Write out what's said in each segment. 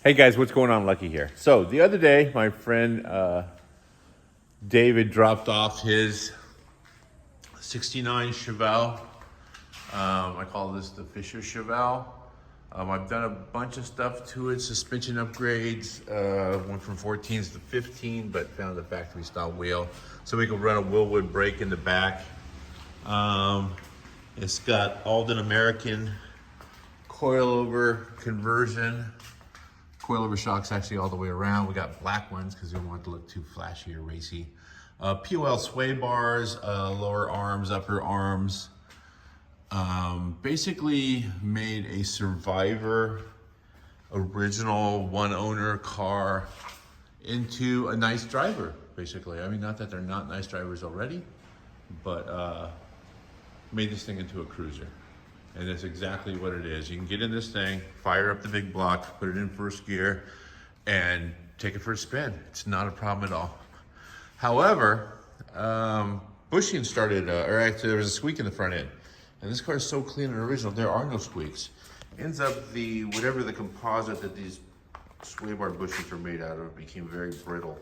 Hey guys, what's going on? Lucky here. So the other day, my friend David dropped off his 69 Chevelle. I call this the Fisher Chevelle. I've done a bunch of stuff to it, suspension upgrades, went from 14s to 15, but found the factory style wheel. So we can run a Willwood brake in the back. It's got Alden American coilover conversion. Coilover shocks actually all the way around. We got black ones because we don't want it to look too flashy or racy. POL sway bars, lower arms, upper arms. Basically made a Survivor original one owner car into a nice driver, basically. I mean, not that they're not nice drivers already, but made this thing into a cruiser. And that's exactly what it is. You can get in this thing, fire up the big block, put it in first gear, and take it for a spin. It's not a problem at all. However, bushing started, or actually there was a squeak in the front end. And this car is so clean and original, there are no squeaks. Ends up whatever the composite that these sway bar bushings are made out of became very brittle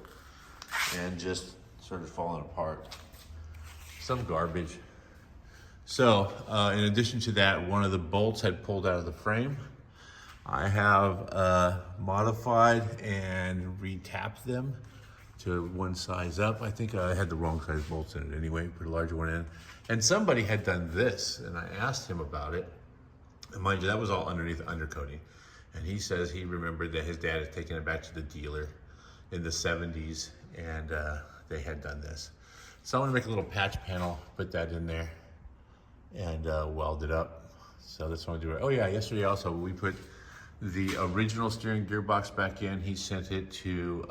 and just started falling apart. Some garbage. So, in addition to that, one of the bolts had pulled out of the frame. I have modified and re-tapped them to one size up. I think I had the wrong size bolts in it anyway, put a larger one in. And somebody had done this, and I asked him about it. And mind you, that was all underneath undercoating. And he says he remembered that his dad had taken it back to the dealer in the 70s, and they had done this. So I'm gonna make a little patch panel, put that in there, and weld it up. So that's what I'm doing. Oh yeah, yesterday also we put the original steering gearbox back in. He sent it to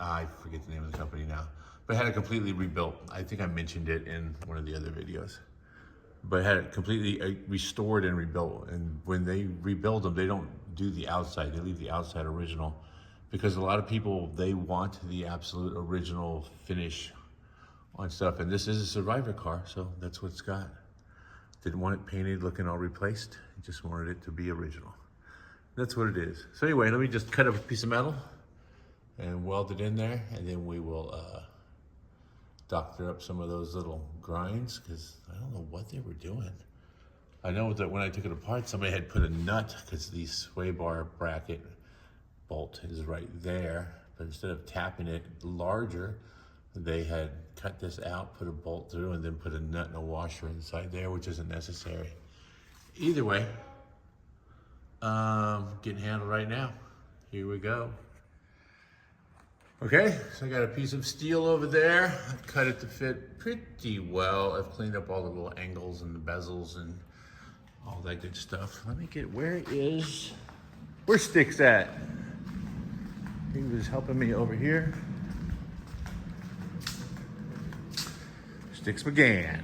I forget the name of the company now, but had it completely rebuilt. I think I mentioned it in one of the other videos, but had it completely restored and rebuilt. And when they rebuild them, they don't do the outside, they leave the outside original, because a lot of people, they want the absolute original finish on stuff, and this is a Survivor car, so that's what it's got. Didn't want it painted looking all replaced, just wanted it to be original. That's what it is. So anyway, let me just cut up a piece of metal and weld it in there, and then we will doctor up some of those little grinds, because I don't know what they were doing. I know that when I took it apart, somebody had put a nut, because the sway bar bracket bolt is right there, but instead of tapping it larger, they had cut this out, put a bolt through, and then put a nut and a washer inside there, which isn't necessary. Either way, getting handled right now. Here we go. Okay, so I got a piece of steel over there. I cut it to fit pretty well. I've cleaned up all the little angles and the bezels and all that good stuff. Let me get, where's Sticks at? He was helping me over here. Sticks McGann.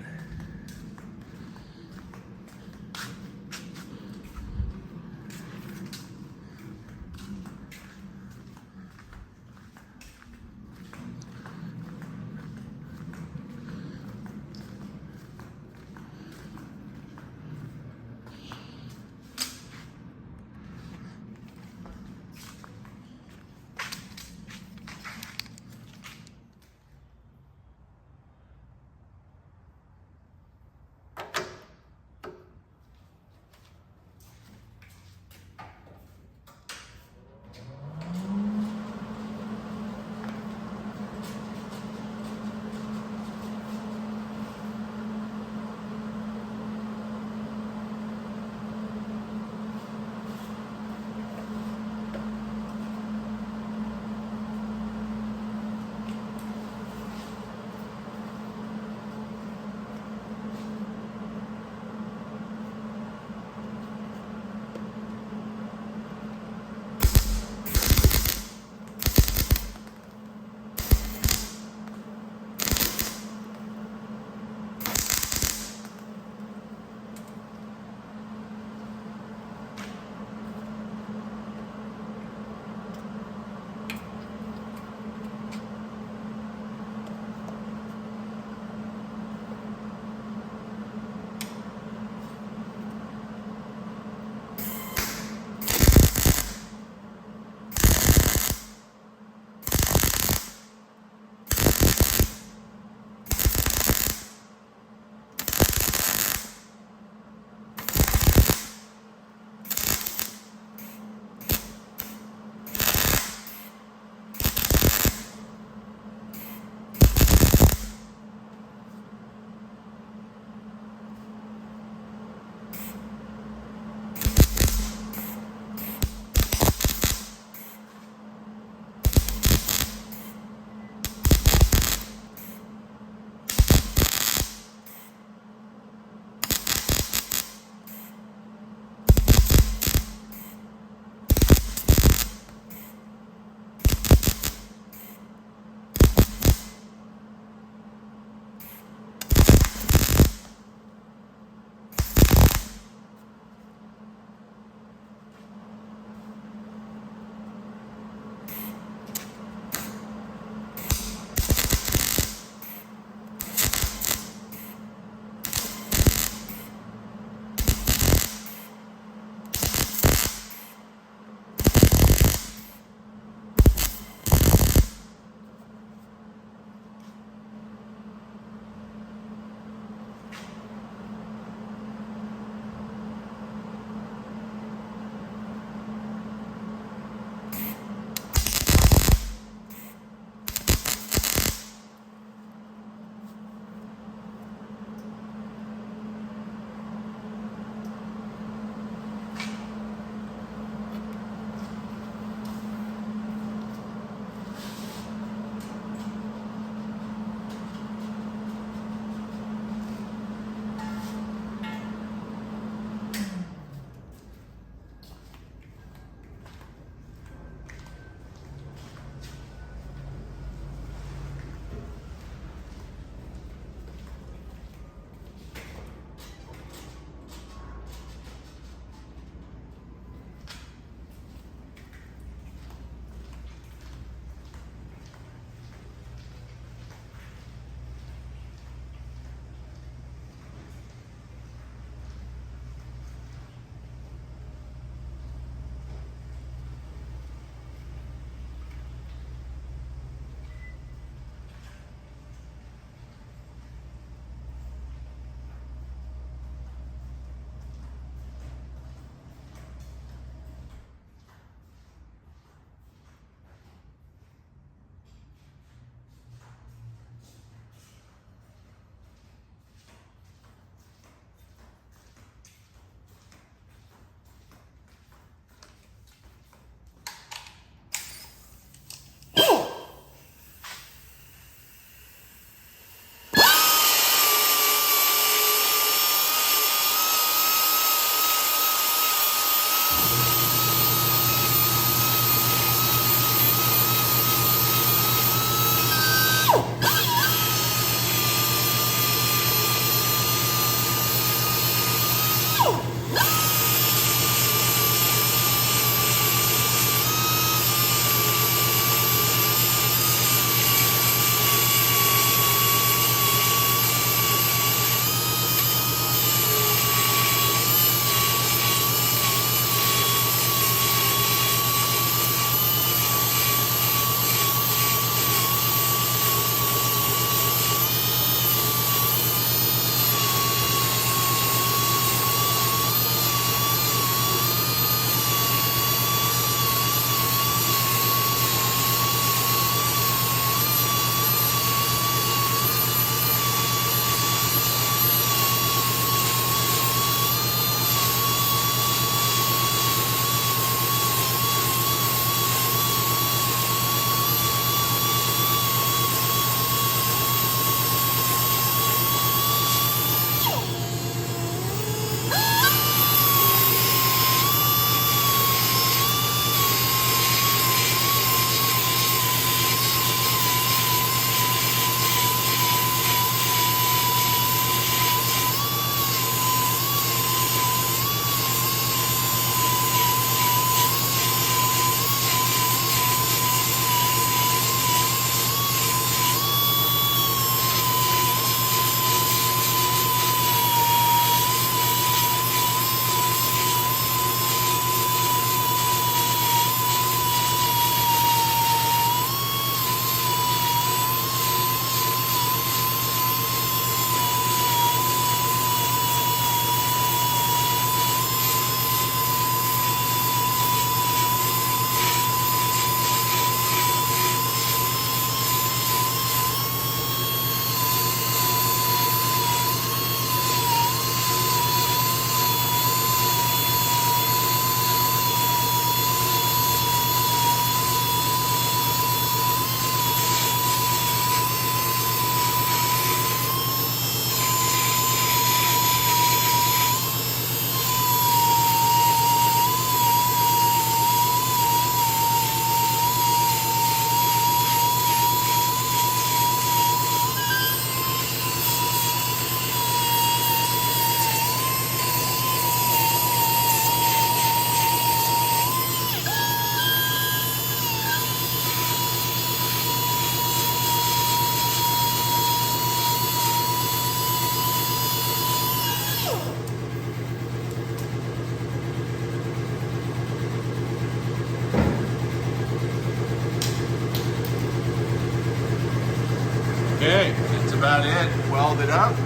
about it. Welded up,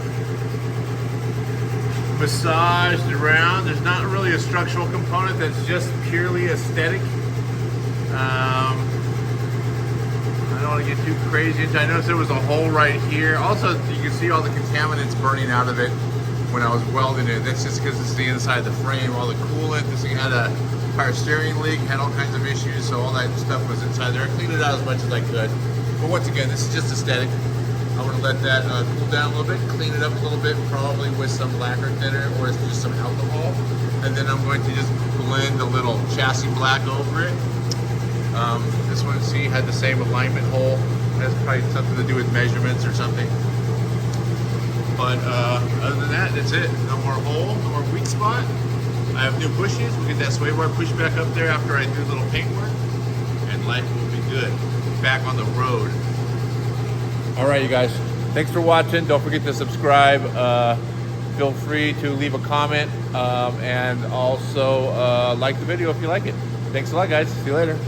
massaged around. There's not really a structural component, that's just purely aesthetic. I don't want to get too crazy into it. I noticed there was a hole right here. Also, you can see all the contaminants burning out of it when I was welding it. That's just because it's the inside of the frame. All the coolant, this thing had a power steering leak, had all kinds of issues, so all that stuff was inside there. I cleaned it out as much as I could. But once again, this is just aesthetic. I want to let that cool down a little bit, clean it up a little bit, probably with some lacquer thinner or just some alcohol. And then I'm going to just blend a little chassis black over it. This one, see, had the same alignment hole. That's probably something to do with measurements or something. But other than that, that's it. No more hole, no more weak spot. I have new bushes. We'll get that sway bar pushed back up there after I do a little paint work, and life will be good. Back on the road. All right, you guys. Thanks for watching. Don't forget to subscribe. Feel free to leave a comment and also like the video if you like it. Thanks a lot, guys. See you later.